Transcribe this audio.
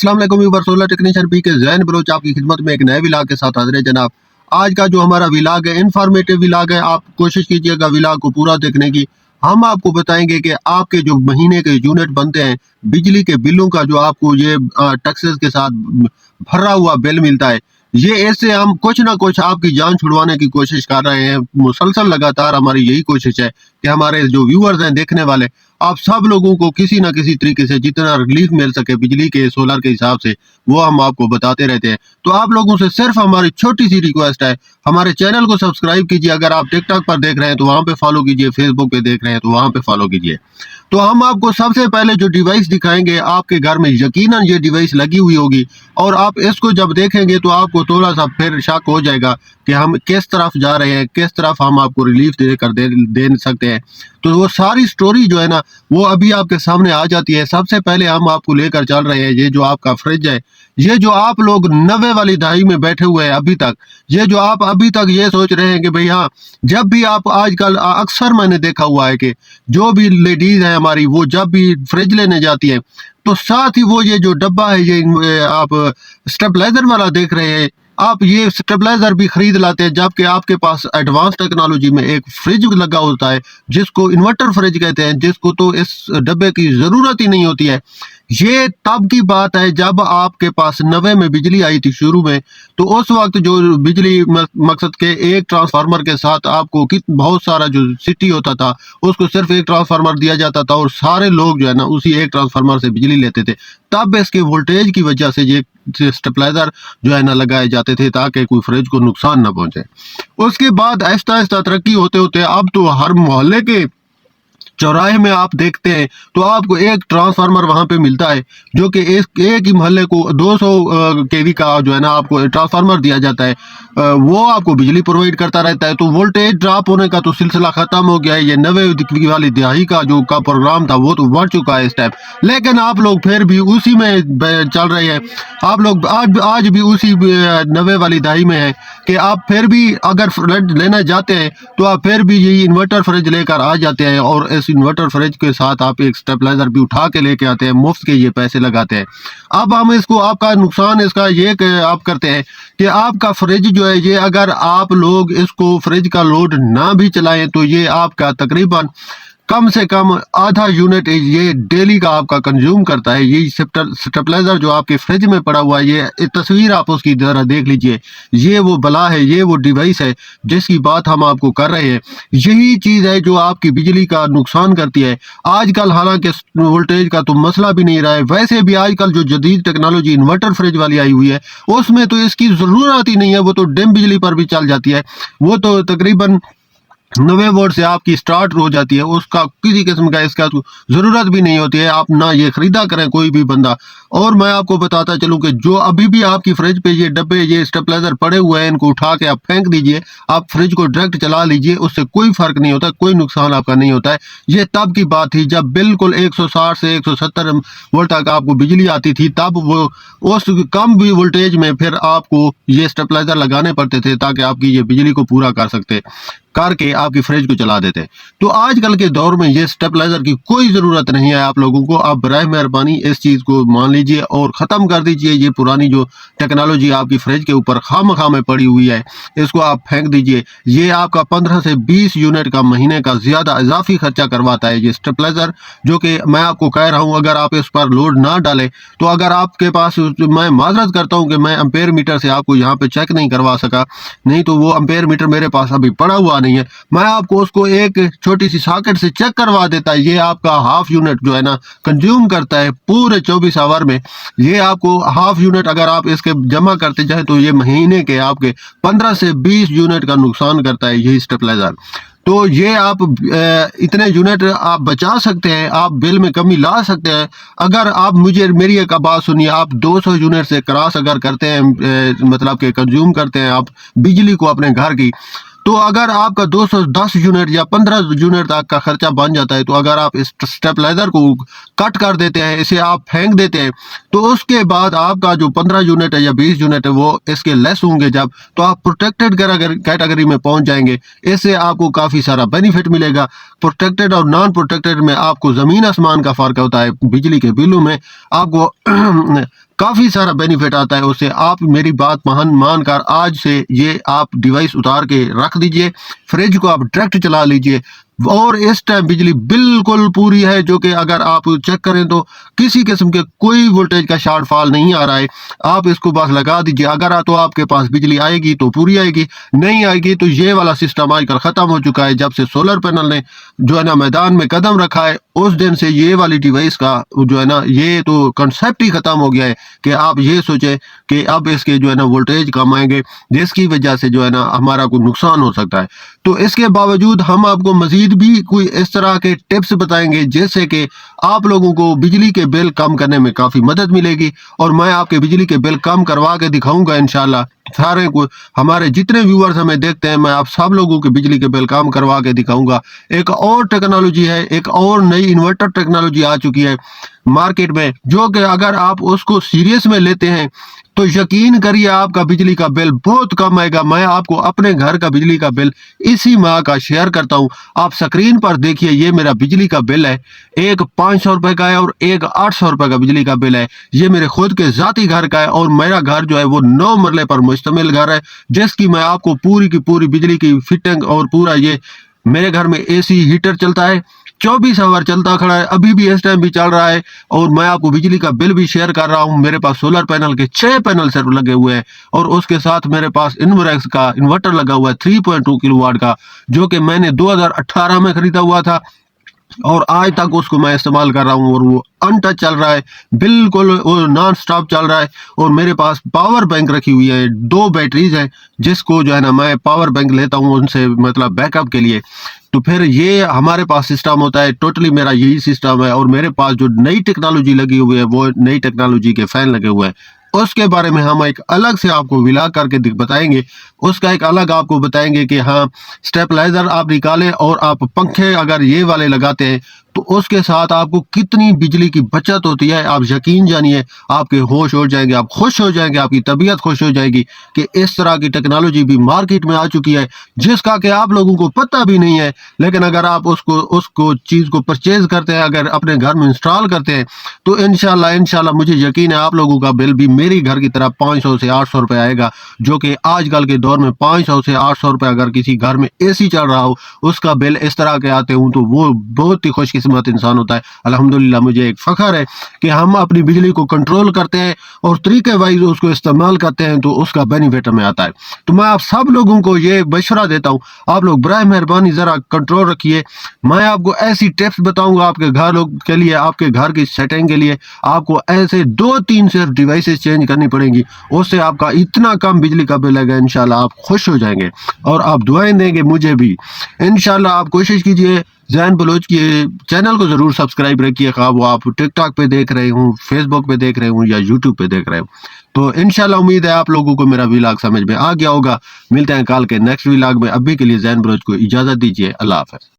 अस्सलाम वालेकुम viewers, solar technician P के जैन बलोच आपकी खिदमत में एक नए विलाग के साथ हाजिर है जनाब। आज का जो हमारा विलाग है इन्फॉर्मेटिव विलाग है। आप कोशिश कीजिएगा विलाग को पूरा देखने की। हम आपको बताएंगे कि आपके जो महीने के यूनिट बनते हैं बिजली के बिलों का, जो आपको ये टैक्सेस के साथ भरा हुआ बिल मिलता है, ये ऐसे हम कुछ ना कुछ आपकी जान छुड़वाने की कोशिश कर रहे हैं। मुसलसल लगातार हमारी यही कोशिश है कि हमारे जो व्यूअर्स हैं, देखने वाले, आप सब लोगों को किसी ना किसी तरीके से जितना रिलीफ मिल सके बिजली के सोलर के हिसाब से, वो हम आपको बताते रहते हैं। तो आप लोगों से सिर्फ हमारी छोटी सी रिक्वेस्ट है, हमारे चैनल को सब्सक्राइब कीजिए। अगर आप टिकटॉक पर देख रहे हैं तो वहां पे फॉलो कीजिए, फेसबुक पे देख रहे हैं तो वहां पे फॉलो कीजिए। तो हम आपको सबसे पहले जो डिवाइस दिखाएंगे, आपके घर में यकीनन ये डिवाइस लगी हुई होगी, और आप इसको जब देखेंगे तो आपको थोड़ा सा फिर शक हो जाएगा कि हम किस तरफ जा रहे हैं, किस तरफ हम आपको रिलीफ दे सकते हैं। तो वो सारी स्टोरी जो है ना, वो अभी आपके सामने आ जाती है। सबसे पहले हम आपको लेकर चल रहे हैं, ये जो आपका फ्रिज है, ये जो आप लोग 90 वाली दहाई में बैठे हुए हैं अभी तक, ये जो आप अभी तक ये सोच रहे हैं कि भाई हाँ, जब भी आप आजकल अक्सर मैंने देखा हुआ है कि जो भी लेडीज है हमारी, वो जब भी फ्रिज लेने जाती है तो साथ ही वो ये जो डब्बा है, ये आप स्टेबलाइजर वाला देख रहे हैं, आप ये स्टेबलाइजर भी खरीद लाते हैं, जबकि आपके पास एडवांस टेक्नोलॉजी में एक फ्रिज लगा होता है जिसको इन्वर्टर फ्रिज कहते हैं, जिसको तो इस डब्बे की जरूरत ही नहीं होती है। ये तब की बात है जब आपके पास 90 में बिजली आई थी शुरू में। तो उस वक्त जो बिजली मकसद के एक ट्रांसफार्मर के साथ आपको बहुत सारा जो सिटी होता था, उसको सिर्फ एक ट्रांसफार्मर दिया जाता था और सारे लोग जो है ना उसी एक ट्रांसफार्मर से बिजली लेते थे। तब इसके वोल्टेज की वजह से ये स्टेबलाइजर जो है ना लगाए जाते थे ताकि कोई फ्रिज को नुकसान ना पहुंचे। उसके बाद आहिस्ता आहिस्ता तरक्की होते होते अब तो हर मोहल्ले के चौराहे में आप देखते हैं तो आपको एक ट्रांसफार्मर वहां पे मिलता है, जो कि एक ही मोहल्ले को 200 केवी का जो है ना आपको ट्रांसफार्मर दिया जाता है। वो आपको बिजली प्रोवाइड करता रहता है। तो वोल्टेज ड्रॉप होने का तो सिलसिला खत्म हो गया है। ये 90 वाली दिहाई का जो का प्रोग्राम था वो तो बढ़ चुका है इस टाइम, लेकिन आप लोग फिर भी उसी में चल रहे हैं। आप लोग आज भी उसी 90 वाली दहाई में है कि आप फिर भी अगर फ्रिज लेना जाते हैं तो आप फिर भी यही इन्वर्टर फ्रिज लेकर आ जाते हैं, और इस इन्वर्टर फ्रिज के साथ आप एक स्टेबलाइजर भी उठा के लेके आते हैं, मुफ्त के ये पैसे लगाते हैं। अब हम इसको, आपका नुकसान इसका ये आप करते हैं कि आपका फ्रिज जो है, ये अगर आप लोग इसको फ्रिज का लोड ना भी चलाएं तो ये आपका तकरीबन कम से कम आधा यूनिट ये डेली का आपका कंज्यूम करता है। ये स्टेबलाइजर जो आपके फ्रिज में पड़ा हुआ है, ये तस्वीर आप उसकी जरा देख लीजिए। ये वो बला है, ये वो डिवाइस है जिसकी बात हम आपको कर रहे हैं। यही चीज़ है जो आपकी बिजली का नुकसान करती है। आजकल हालांकि वोल्टेज का तो मसला भी नहीं रहा है, वैसे भी आजकल जो जदीद टेक्नोलॉजी इन्वर्टर फ्रिज वाली आई हुई है उसमें तो इसकी ज़रूरत ही नहीं है। वो तो डिम बिजली पर भी चल जाती है। वो तो तकरीबन 90 वोल्ट से आपकी स्टार्ट हो जाती है। उसका किसी किस्म का इसका तो ज़रूरत भी नहीं होती है। आप ना ये ख़रीदा करें कोई भी बंदा। और मैं आपको बताता चलूँ कि जो अभी भी आपकी फ्रिज पे ये डब्बे, ये स्टेबलाइजर पड़े हुए हैं, इनको उठा के आप फेंक दीजिए, आप फ्रिज को डायरेक्ट चला लीजिए, उससे कोई फ़र्क नहीं होता, कोई नुकसान आपका नहीं होता है। ये तब की बात थी जब बिल्कुल 160 से 170 वोल्ट तक आपको बिजली आती थी। तब वो उस कम भी वोल्टेज में फिर आपको ये स्टेबलाइजर लगाने पड़ते थे ताकि आपकी ये बिजली को पूरा करके आपकी फ्रिज को चला देते। तो आजकल के दौर में ये स्टेबलाइजर की कोई ज़रूरत नहीं है आप लोगों को। आप बराए मेहरबानी इस चीज़ को मान लीजिए और ख़त्म कर दीजिए। ये पुरानी जो टेक्नोलॉजी आपकी फ्रिज के ऊपर खामखा में पड़ी हुई है, इसको आप फेंक दीजिए। ये आपका 15 से 20 यूनिट का महीने का ज़्यादा इजाफी खर्चा करवाता है ये स्टेबलाइजर, जो कि मैं आपको कह रहा हूँ अगर आप इस पर लोड ना डालें तो अगर आपके पास, मैं माजरत करता हूँ कि मैं एम्पेयर मीटर से आपको यहाँ पे चेक नहीं करवा सका, नहीं तो वो एम्पेयर मीटर मेरे पास अभी पड़ा हुआ नहीं है, मैं आपको उसको एक छोटी सी सॉकेट से चेक करवा देता है। ये आपका हाफ यूनिट जो है ना कंज्यूम करता है पूरे 24 आवर में। ये आपको हाफ यूनिट अगर आप इसके जमा करते जाए तो ये महीने के आपके 15 से 20 यूनिट का नुकसान करता है यही स्टेबलाइजर। तो ये आप इतने यूनिट आप बचा सकते हैं, आप बिल में कमी ला सकते हैं। अगर आप मेरी एक बात सुनिए, आप 200 यूनिट से क्रॉस अगर करते हैं, मतलब कि कंज्यूम करते हैं आप बिजली को अपने घर की, तो अगर आपका 210 यूनिट या 15 यूनिट तक का खर्चा बन जाता है, तो अगर आप इस स्टेबलाइजर को कट कर देते हैं, इसे आप फेंक देते हैं, तो उसके बाद आपका जो 15 यूनिट है या 20 यूनिट है वो इसके लेस होंगे जब, तो आप प्रोटेक्टेड कैटेगरी में पहुंच जाएंगे। इससे आपको काफ़ी सारा बेनिफिट मिलेगा। प्रोटेक्टेड और नॉन प्रोटेक्टेड में आपको ज़मीन आसमान का फ़र्क होता है। बिजली के बिलों में आपको काफ़ी सारा बेनिफिट आता है उससे। आप मेरी बात मान कर आज से ये आप डिवाइस उतार के रख दीजिए, फ्रिज को आप डायरेक्ट चला लीजिए, और इस टाइम बिजली बिल्कुल पूरी है, जो कि अगर आप चेक करें तो किसी किस्म के कोई वोल्टेज का शॉर्ट फॉल नहीं आ रहा है। आप इसको बस लगा दीजिए, अगर तो आपके पास बिजली आएगी तो पूरी आएगी, नहीं आएगी तो ये वाला सिस्टम आजकल ख़त्म हो चुका है। जब से सोलर पैनल ने जो है ना मैदान में कदम रखा है, उस दिन से ये वाली डिवाइस का जो है ना ये तो कंसेप्ट ही ख़त्म हो गया है कि आप ये सोचें कि अब इसके जो है ना वोल्टेज कम आएंगे, जिसकी वजह से जो है ना हमारा कोई नुकसान हो सकता है। तो इसके बावजूद हम आपको मज़ीद भी कोई इस तरह के टिप्स बताएंगे जिससे कि आप लोगों को बिजली के बिल कम करने में काफ़ी मदद मिलेगी, और मैं आपके बिजली के बिल कम करवा के दिखाऊंगा इंशाल्लाह। सारे को हमारे जितने व्यूअर्स हमें देखते हैं, मैं आप सब लोगों के बिजली के बिल कम करवा के दिखाऊंगा। एक और टेक्नोलॉजी है, एक और नई इन्वर्टर टेक्नोलॉजी आ चुकी है मार्केट में, जो कि अगर आप उसको सीरियस में लेते हैं तो यकीन करिए आपका बिजली का बिल बहुत कम आएगा। मैं आपको अपने घर का बिजली का बिल इसी माह का शेयर करता हूं। आप स्क्रीन पर देखिए, ये मेरा बिजली का बिल है, एक 500 रुपए का है और एक 800 रुपए का बिजली का बिल है। ये मेरे खुद के जाती घर का है, और मेरा घर जो है वो 9 मरले पर मुश्तमिल घर है, जिसकी मैं आपको पूरी की पूरी बिजली की फिटिंग और पूरा ये मेरे घर में एसी हीटर चलता है, 24 आवर चलता खड़ा है, अभी भी इस टाइम भी चल रहा है। और मैं आपको बिजली का बिल भी शेयर कर रहा हूँ। मेरे पास सोलर पैनल के 6 पैनल सिर्फ लगे हुए हैं, और उसके साथ मेरे पास इन्वर्क्स का इन्वर्टर लगा हुआ है 3.2 किलोवाट का, जो कि मैंने 2018 में खरीदा हुआ था, और आज तक उसको मैं इस्तेमाल कर रहा हूँ, और वो अनटच चल रहा है, बिल्कुल वो नॉन स्टॉप चल रहा है। और मेरे पास पावर बैंक रखी हुई है, 2 बैटरीज हैं, जिसको जो है ना मैं पावर बैंक लेता हूँ उनसे, मतलब बैकअप के लिए। तो फिर ये हमारे पास सिस्टम होता है, टोटली मेरा यही सिस्टम है। और मेरे पास जो नई टेक्नोलॉजी लगी हुई है, वो नई टेक्नोलॉजी के फैन लगे हुए हैं, उसके बारे में हम एक अलग से आपको विलाग करके बताएंगे। उसका एक अलग आपको बताएंगे कि हाँ, स्टेबलाइजर आप निकालें और आप पंखे अगर ये वाले लगाते हैं तो उसके साथ आपको कितनी बिजली की बचत होती है। आप यकीन जानिए, आपके होश हो जाएंगे, आप खुश हो जाएंगे, आपकी तबीयत खुश हो जाएगी कि इस तरह की टेक्नोलॉजी भी मार्केट में आ चुकी है, जिसका कि आप लोगों को पता भी नहीं है। लेकिन अगर आप उसको चीज़ को परचेज करते हैं, अगर अपने घर में इंस्टॉल करते हैं, तो इंशाल्लाह मुझे यकीन है आप लोगों का बिल भी मेरी घर की तरह 500 से 800 रुपये आएगा, जो कि आजकल के दौर में 500 से 800 रुपये अगर किसी घर में एसी चल रहा हो, उसका बिल इस तरह के आते हूँ, तो वो बहुत ही खुशकिस्मत इंसान होता है। अल्हम्दुलिल्लाह, मुझे एक फ़ख्र है कि हम अपनी बिजली को कंट्रोल करते हैं और तरीके वाइज उसको इस्तेमाल करते हैं, तो उसका बेनिफिट हमें आता है। तो मैं आप सब लोगों को ये मशवरा देता हूँ, आप लोग बराए मेहरबानी ज़रा कंट्रोल रखिए। मैं आपको ऐसी टिप्स बताऊँगा आपके घर लोग के लिए, आपके घर की सेटिंग के लिए आपको ऐसे 2-3 सिर्फ डिवाइसेस चेंज करनी पड़ेंगी, उससे आपका इतना कम बिजली का बिल लगेगा। इंशाल्लाह आप खुश हो जाएंगे और आप दुआएं देंगे मुझे भी। इंशाल्लाह आप कोशिश कीजिए, ज़ैन बलोच के चैनल को ज़रूर सब्सक्राइब रखिए, खा वो आप टिकटॉक पे देख रहे हूँ, फेसबुक पे देख रहे हूँ या यूट्यूब पे देख रहे हूँ। तो इंशाल्लाह उम्मीद है आप लोगों को मेरा व्लॉग समझ में आ गया होगा। मिलते हैं कल के नेक्स्ट व्लॉग में। अभी के लिए ज़ैन बलोच को इजाज़त दीजिए। अल्लाह हाफ़िज़।